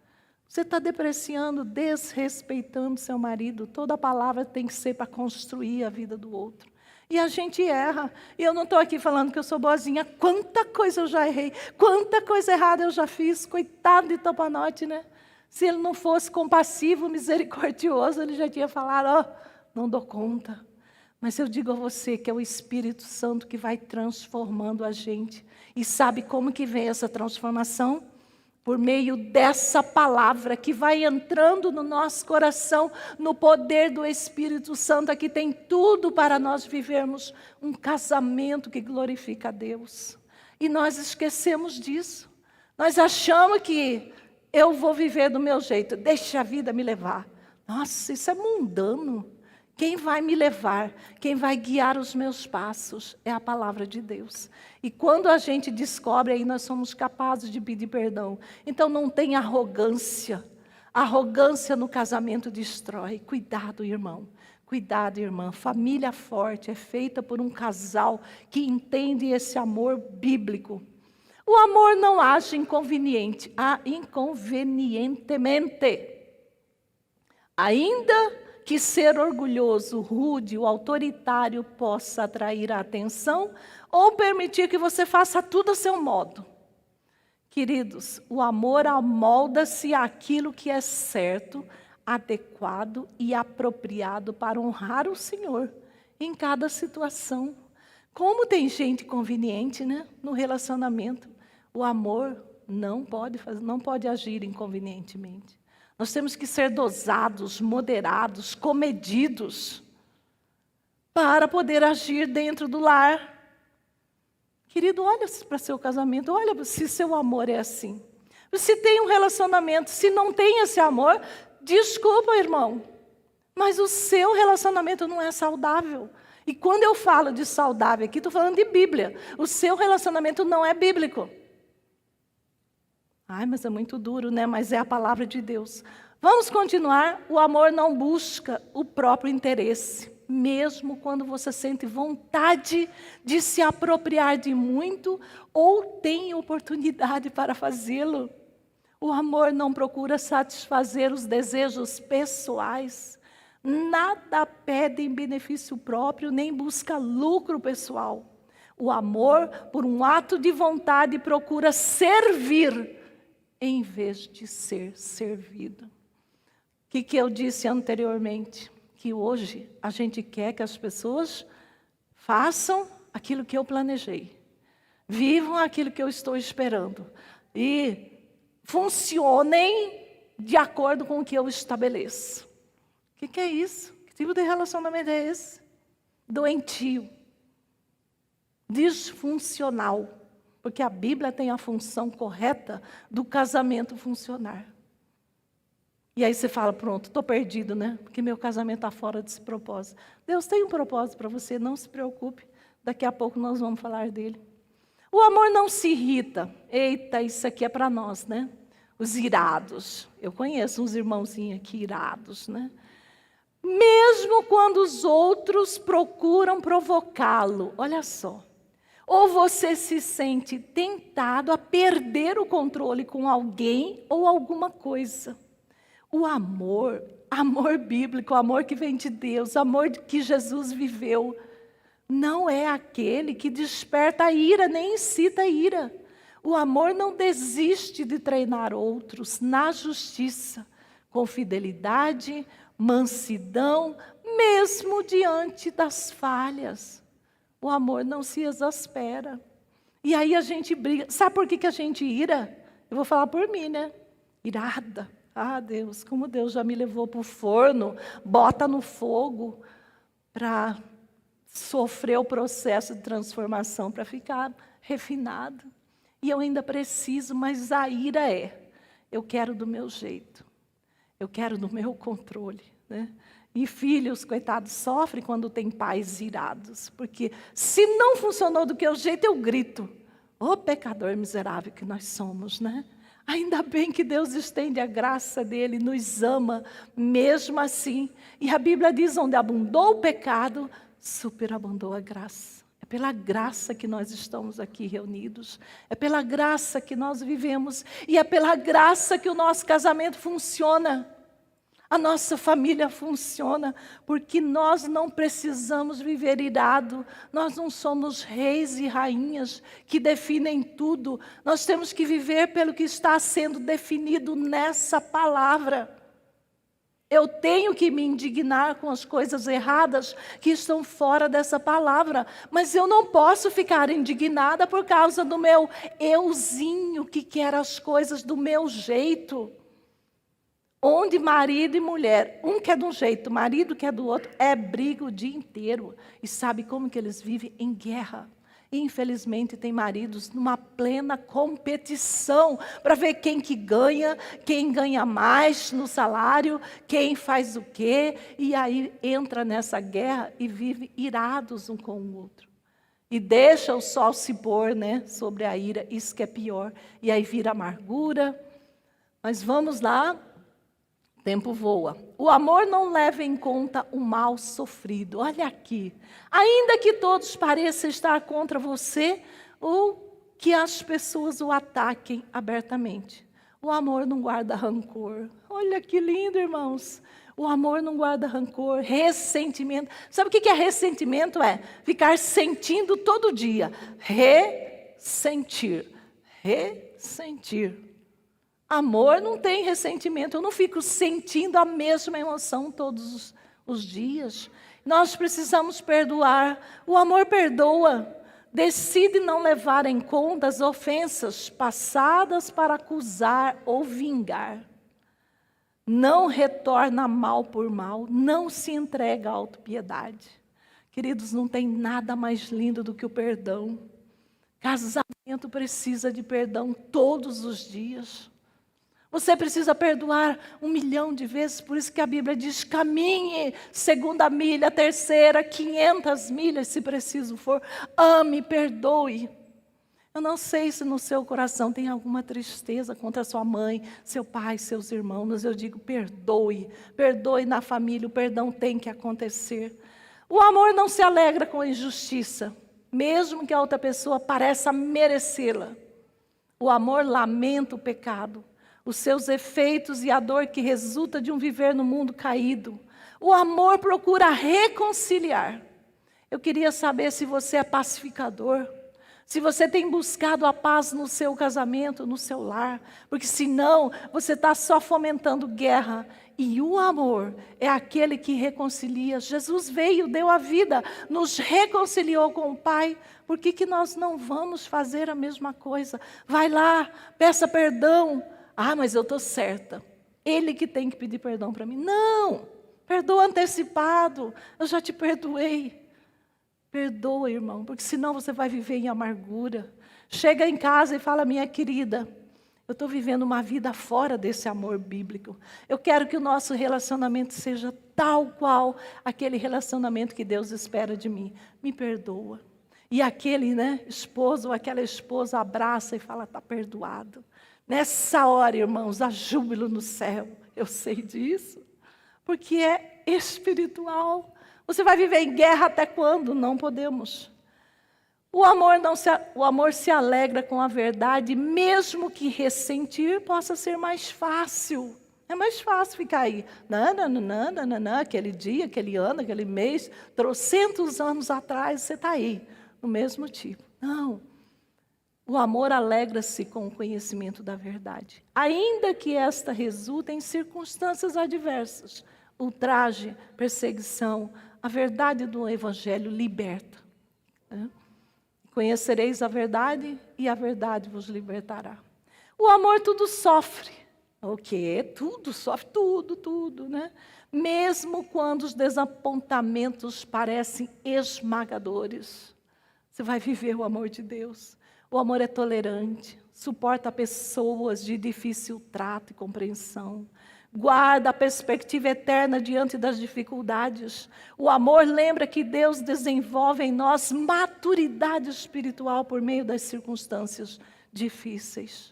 Você está depreciando, desrespeitando seu marido. Toda palavra tem que ser para construir a vida do outro. E a gente erra. E eu não estou aqui falando que eu sou boazinha. Quanta coisa eu já errei. Quanta coisa errada eu já fiz. Coitado de Topanote, né? Se ele não fosse compassivo, misericordioso, ele já tinha falado, não dou conta. Mas eu digo a você que é o Espírito Santo que vai transformando a gente. E sabe como que vem essa transformação? Por meio dessa palavra que vai entrando no nosso coração, no poder do Espírito Santo. Aqui tem tudo para nós vivermos um casamento que glorifica a Deus. E nós esquecemos disso. Nós achamos que eu vou viver do meu jeito, deixa a vida me levar. Nossa, isso é mundano. Quem vai me levar, quem vai guiar os meus passos é a palavra de Deus. E quando a gente descobre, aí nós somos capazes de pedir perdão. Então não tem arrogância. Arrogância no casamento destrói. Cuidado, irmão. Cuidado, irmã. Família forte é feita por um casal que entende esse amor bíblico. O amor não age inconvenientemente. Ainda que ser orgulhoso, rude ou autoritário possa atrair a atenção ou permitir que você faça tudo a seu modo. Queridos, o amor amolda-se àquilo que é certo, adequado e apropriado para honrar o Senhor em cada situação. Como tem gente conveniente, né, no relacionamento, o amor não pode agir inconvenientemente. Nós temos que ser dosados, moderados, comedidos, para poder agir dentro do lar. Querido, olha para seu casamento, olha se seu amor é assim. Se tem um relacionamento, se não tem esse amor, desculpa, irmão, mas o seu relacionamento não é saudável. E quando eu falo de saudável aqui, estou falando de Bíblia. O seu relacionamento não é bíblico. Ai, mas é muito duro, né? Mas é a palavra de Deus. Vamos continuar. O amor não busca o próprio interesse. Mesmo quando você sente vontade de se apropriar de muito ou tem oportunidade para fazê-lo. O amor não procura satisfazer os desejos pessoais. Nada pede em benefício próprio, nem busca lucro pessoal. O amor, por um ato de vontade, procura servir em vez de ser servido. O que eu disse anteriormente? Que hoje a gente quer que as pessoas façam aquilo que eu planejei. Vivam aquilo que eu estou esperando. E funcionem de acordo com o que eu estabeleço. O que é isso? Que tipo de relacionamento é esse? Doentio. Disfuncional. Porque a Bíblia tem a função correta do casamento funcionar. E aí você fala, pronto, estou perdido, né? Porque meu casamento está fora desse propósito. Deus tem um propósito para você, não se preocupe. Daqui a pouco nós vamos falar dele. O amor não se irrita. Eita, isso aqui é para nós, né? Os irados. Eu conheço uns irmãozinhos aqui irados, né? Mesmo quando os outros procuram provocá-lo. Olha só. Ou você se sente tentado a perder o controle com alguém ou alguma coisa. O amor bíblico, o amor que vem de Deus, o amor que Jesus viveu, não é aquele que desperta a ira, nem incita a ira. O amor não desiste de treinar outros na justiça, com fidelidade, mansidão, mesmo diante das falhas. O amor não se exaspera. E aí a gente briga. Sabe por que a gente ira? Eu vou falar por mim, né? Irada. Ah, Deus, como Deus já me levou para o forno, bota no fogo para sofrer o processo de transformação, para ficar refinado. E eu ainda preciso, mas a ira eu quero do meu jeito. Eu quero do meu controle, né? E filhos, coitados, sofrem quando tem pais irados. Porque se não funcionou do que eu jeito, eu grito. Ô pecador miserável que nós somos, né? Ainda bem que Deus estende a graça dele, nos ama mesmo assim. E a Bíblia diz, onde abundou o pecado, superabundou a graça. É pela graça que nós estamos aqui reunidos. É pela graça que nós vivemos. E é pela graça que o nosso casamento funciona. A nossa família funciona porque nós não precisamos viver irado. Nós não somos reis e rainhas que definem tudo. Nós temos que viver pelo que está sendo definido nessa palavra. Eu tenho que me indignar com as coisas erradas que estão fora dessa palavra. Mas eu não posso ficar indignada por causa do meu euzinho que quer as coisas do meu jeito. Onde marido e mulher, um quer de um jeito, marido quer do outro, é briga o dia inteiro. E sabe como que eles vivem? Em guerra. E, infelizmente, tem maridos numa plena competição para ver quem que ganha, quem ganha mais no salário, quem faz o quê. E aí entra nessa guerra e vive irados um com o outro. E deixa o sol se pôr, né, sobre a ira, isso que é pior. E aí vira amargura. Mas vamos lá. O tempo voa. O amor não leva em conta o mal sofrido. Olha aqui. Ainda que todos pareçam estar contra você, ou que as pessoas o ataquem abertamente. O amor não guarda rancor. Olha que lindo, irmãos. O amor não guarda rancor, ressentimento. Sabe o que é ressentimento? É ficar sentindo todo dia. Ressentir. Ressentir. Amor não tem ressentimento. Eu não fico sentindo a mesma emoção todos os dias. Nós precisamos perdoar. O amor perdoa. Decide não levar em conta as ofensas passadas para acusar ou vingar. Não retorna mal por mal. Não se entrega à autopiedade. Queridos, não tem nada mais lindo do que o perdão. Casamento precisa de perdão todos os dias. Você precisa perdoar 1 milhão de vezes, por isso que a Bíblia diz, caminhe, 2ª milha, 3ª, 500 milhas, se preciso for. Ame, perdoe. Eu não sei se no seu coração tem alguma tristeza contra sua mãe, seu pai, seus irmãos, mas eu digo, perdoe. Perdoe na família, o perdão tem que acontecer. O amor não se alegra com a injustiça, mesmo que a outra pessoa pareça merecê-la. O amor lamenta o pecado, os seus efeitos e a dor que resulta de um viver no mundo caído. O amor procura reconciliar. Eu queria saber se você é pacificador, se você tem buscado a paz no seu casamento, no seu lar, porque senão você está só fomentando guerra. E o amor é aquele que reconcilia. Jesus veio, deu a vida, nos reconciliou com o Pai. Por que nós não vamos fazer a mesma coisa? Vai lá, peça perdão. Ah, mas eu estou certa. Ele que tem que pedir perdão para mim. Não, perdoa antecipado. Eu já te perdoei. Perdoa, irmão, porque senão você vai viver em amargura. Chega em casa e fala, minha querida, eu estou vivendo uma vida fora desse amor bíblico. Eu quero que o nosso relacionamento seja tal qual aquele relacionamento que Deus espera de mim. Me perdoa. E aquele, esposo ou aquela esposa abraça e fala, está perdoado. Nessa hora, irmãos, há júbilo no céu. Eu sei disso. Porque é espiritual. Você vai viver em guerra até quando? Não podemos. O amor se alegra com a verdade, mesmo que ressentir possa ser mais fácil. É mais fácil ficar aí. Aquele dia, aquele ano, aquele mês, trocentos anos atrás, você está aí, no mesmo tipo. Não. O amor alegra-se com o conhecimento da verdade, ainda que esta resulte em circunstâncias adversas, ultraje, perseguição. A verdade do Evangelho liberta. Conhecereis a verdade e a verdade vos libertará. O amor tudo sofre. O quê? Tudo sofre, tudo, Mesmo quando os desapontamentos parecem esmagadores. Você vai viver o amor de Deus. O amor é tolerante, suporta pessoas de difícil trato e compreensão. Guarda a perspectiva eterna diante das dificuldades. O amor lembra que Deus desenvolve em nós maturidade espiritual por meio das circunstâncias difíceis.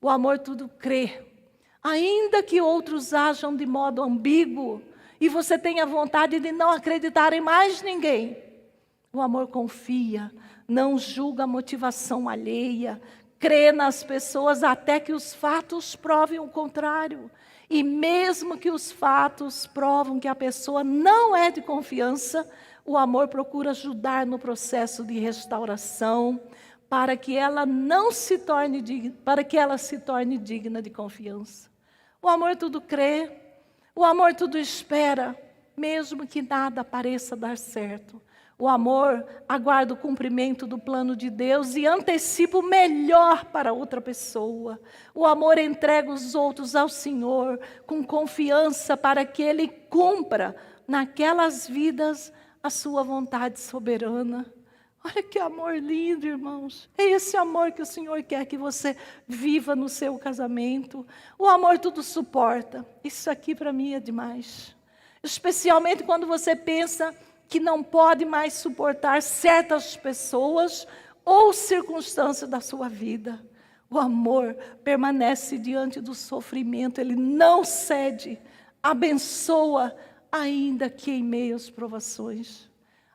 O amor tudo crê. Ainda que outros ajam de modo ambíguo e você tenha vontade de não acreditar em mais ninguém. O amor confia, não julga a motivação alheia, crê nas pessoas até que os fatos provem o contrário. E mesmo que os fatos provam que a pessoa não é de confiança, o amor procura ajudar no processo de restauração, para que ela não se torne digna, para que ela se torne digna de confiança. O amor tudo crê, o amor tudo espera, mesmo que nada pareça dar certo. O amor aguarda o cumprimento do plano de Deus e antecipa o melhor para outra pessoa. O amor entrega os outros ao Senhor com confiança para que Ele cumpra naquelas vidas a sua vontade soberana. Olha que amor lindo, irmãos. É esse amor que o Senhor quer que você viva no seu casamento. O amor tudo suporta. Isso aqui para mim é demais. Especialmente quando você pensa que não pode mais suportar certas pessoas ou circunstâncias da sua vida. O amor permanece diante do sofrimento, ele não cede, abençoa, ainda que em meio às provações.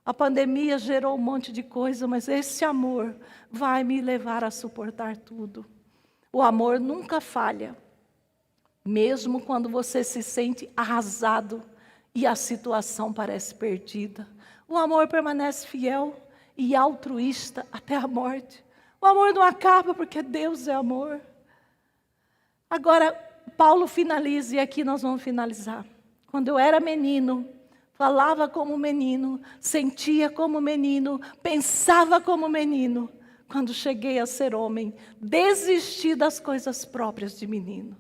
A pandemia gerou um monte de coisa, mas esse amor vai me levar a suportar tudo. O amor nunca falha, mesmo quando você se sente arrasado e a situação parece perdida. O amor permanece fiel e altruísta até a morte. O amor não acaba porque Deus é amor. Agora, Paulo finaliza, e aqui nós vamos finalizar. Quando eu era menino, falava como menino, sentia como menino, pensava como menino. Quando cheguei a ser homem, desisti das coisas próprias de menino.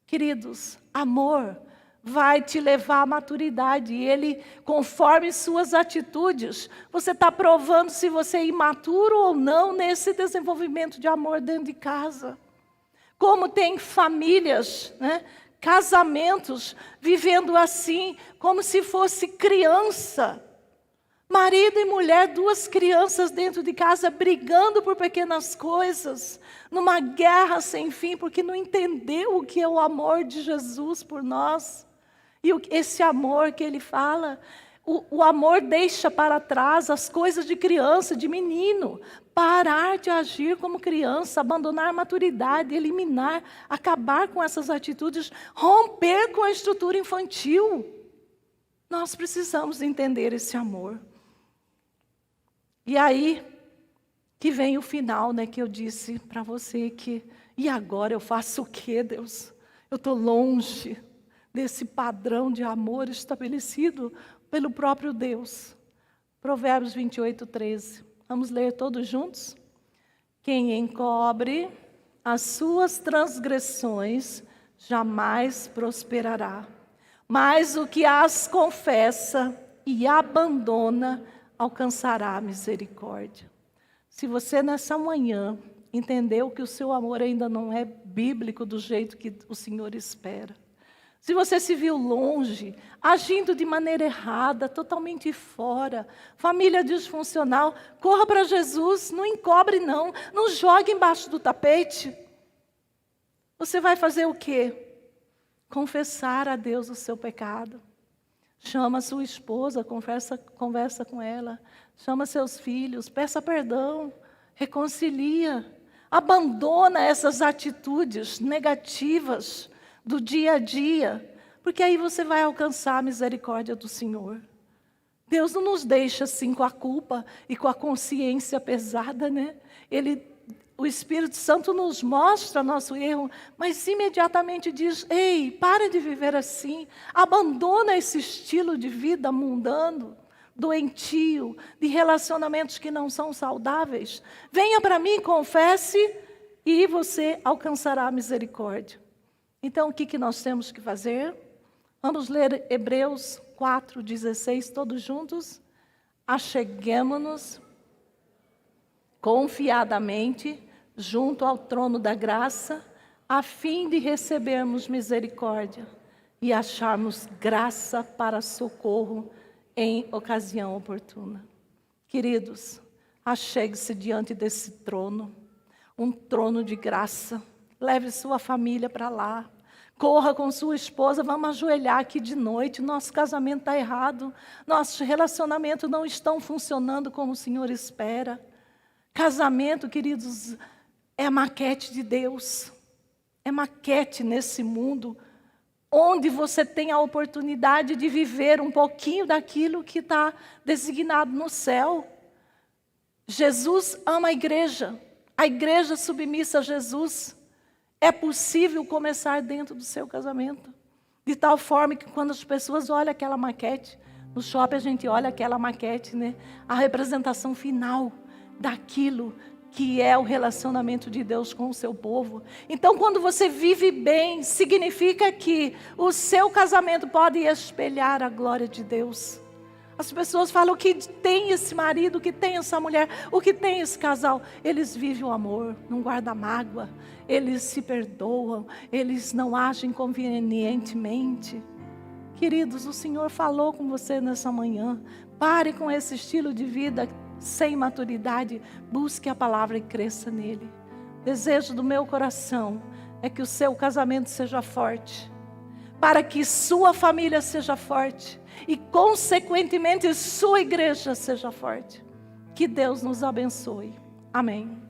Queridos, amor vai te levar à maturidade. E ele, conforme suas atitudes, você está provando se você é imaturo ou não nesse desenvolvimento de amor dentro de casa. Como tem famílias, né? Casamentos, vivendo assim, como se fosse criança. Marido e mulher, duas crianças dentro de casa, brigando por pequenas coisas, numa guerra sem fim, porque não entendeu o que é o amor de Jesus por nós. E esse amor que ele fala, o amor deixa para trás as coisas de criança, de menino. Parar de agir como criança, abandonar a maturidade, eliminar, acabar com essas atitudes, romper com a estrutura infantil. Nós precisamos entender esse amor. E aí que vem o final, né, que eu disse para você que, e agora eu faço o quê, Deus? Eu estou longe desse padrão de amor estabelecido pelo próprio Deus. Provérbios 28, 13. Vamos ler todos juntos? Quem encobre as suas transgressões jamais prosperará, mas o que as confessa e abandona alcançará a misericórdia. Se você nessa manhã entendeu que o seu amor ainda não é bíblico do jeito que o Senhor espera, se você se viu longe, agindo de maneira errada, totalmente fora, família disfuncional, corra para Jesus, não encobre não jogue embaixo do tapete. Você vai fazer o quê? Confessar a Deus o seu pecado. Chama sua esposa, conversa com ela. Chama seus filhos, peça perdão, reconcilia. Abandona essas atitudes negativas do dia a dia, porque aí você vai alcançar a misericórdia do Senhor. Deus não nos deixa assim com a culpa e com a consciência pesada, né? O Espírito Santo nos mostra nosso erro, mas imediatamente diz: ei, para de viver assim, abandona esse estilo de vida mundano, doentio, de relacionamentos que não são saudáveis. Venha para mim, confesse, e você alcançará a misericórdia. Então, o que nós temos que fazer? Vamos ler Hebreus 4:16, todos juntos? Acheguemo-nos confiadamente junto ao trono da graça, a fim de recebermos misericórdia e acharmos graça para socorro em ocasião oportuna. Queridos, achegue-se diante desse trono, um trono de graça. Leve sua família para lá. Corra com sua esposa, vamos ajoelhar aqui de noite. Nosso casamento está errado. Nossos relacionamentos não estão funcionando como o Senhor espera. Casamento, queridos, é a maquete de Deus. É maquete nesse mundo, onde você tem a oportunidade de viver um pouquinho daquilo que está designado no céu. Jesus ama a igreja submissa a Jesus. É possível começar dentro do seu casamento, de tal forma que quando as pessoas olham aquela maquete, no shopping a gente olha aquela maquete, né? A representação final daquilo que é o relacionamento de Deus com o seu povo. Então, quando você vive bem, significa que o seu casamento pode espelhar a glória de Deus. As pessoas falam: o que tem esse marido, o que tem essa mulher, o que tem esse casal? Eles vivem o amor, não guardam mágoa, eles se perdoam, eles não agem convenientemente. Queridos, o Senhor falou com você nessa manhã. Pare com esse estilo de vida sem maturidade, busque a palavra e cresça nele. Desejo do meu coração é que o seu casamento seja forte, para que sua família seja forte e, consequentemente, sua igreja seja forte. Que Deus nos abençoe. Amém.